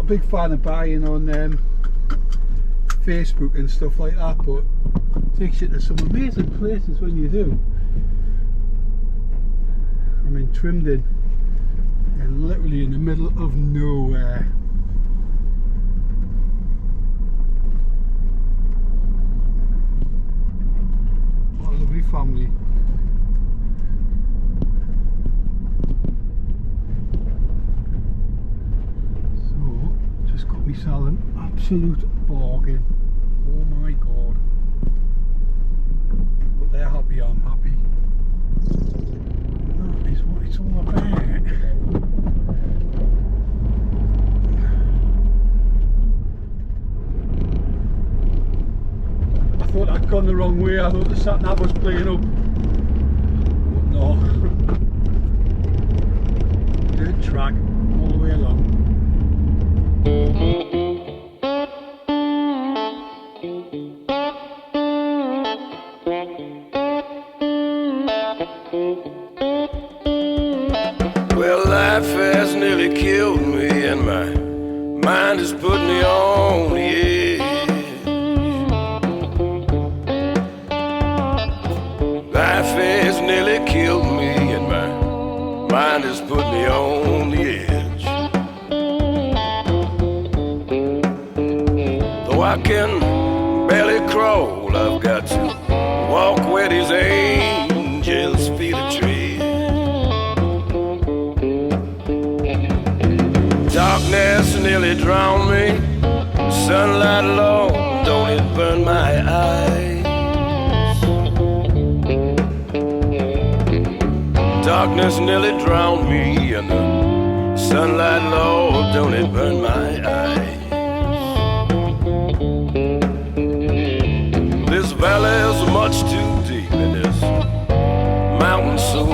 big fan of buying on Facebook and stuff like that, but it takes you to some amazing places when you do. I'm in Trimden and literally in the middle of nowhere. What a lovely family. Got myself an absolute bargain. Oh my god. But they're happy, I'm happy. That is what it's all about. I thought I'd gone the wrong way. I thought the sat nav was playing up. But no. Dirt track all the way along. Well, life has nearly killed me, and my mind has put me on the edge. Life has nearly killed me, and my mind has put me on the edge. Though I can barely crawl, I've got to walk where these angels' feet are tread. Darkness nearly drowned me. Sunlight alone, don't it burn my eyes? Darkness nearly drowned me, and the sunlight, Lord, don't it burn my eyes? This valley is much too deep, and this mountain so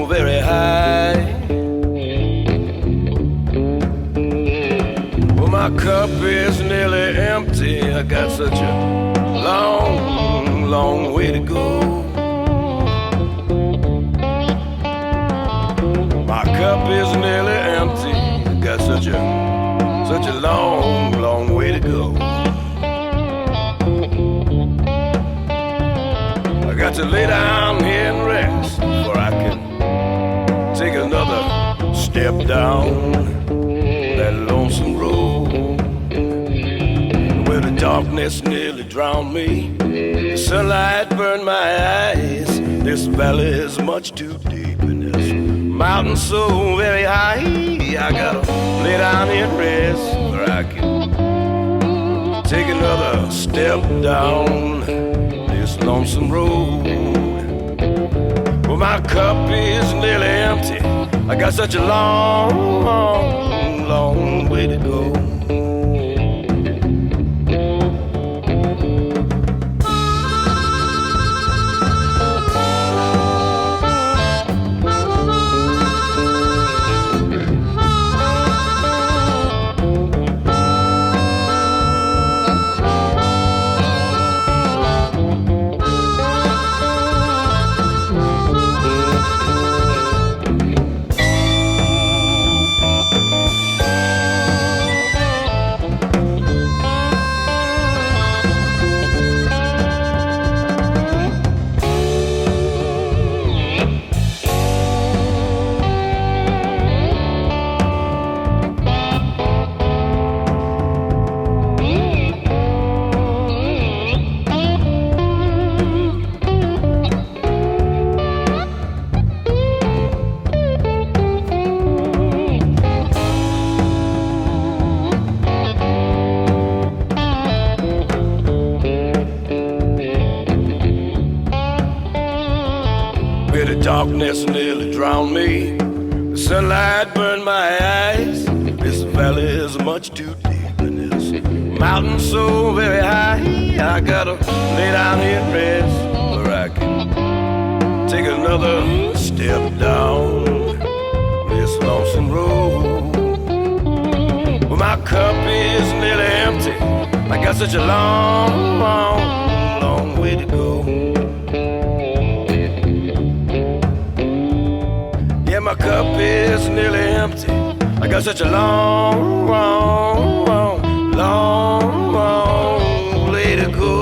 very high. Well, my cup is nearly empty. I got such a long, long way to go. My cup is nearly empty. I got such a long, long way to go. I got to lay down here and rest before I can take another step down that lonesome road. Where the darkness nearly drowned me, the sunlight burned my eyes. This valley is much too deep, and this mountain so very high. I gotta lay down here and rest where I can take another step down this lonesome road. Well, my cup is nearly empty. I got such a long, long, long way to go. Darkness nearly drowned me. The sunlight burned my eyes. This valley is much too deep, and this mountain so very high. I gotta lay down here and rest where I can take another step down this lonesome road. Well, my cup is nearly empty. I got such a long, long, long way to go. My cup is nearly empty. I got such a long, long, long, long, long way to go.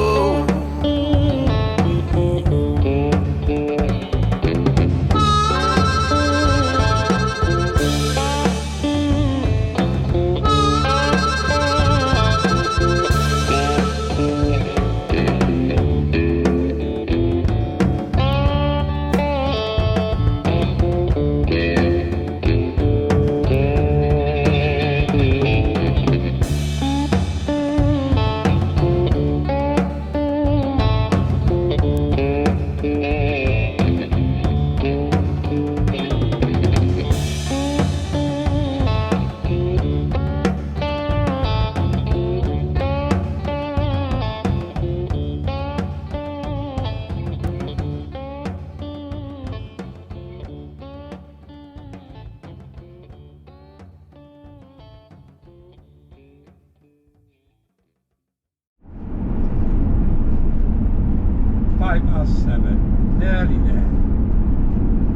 Past 7, nearly there.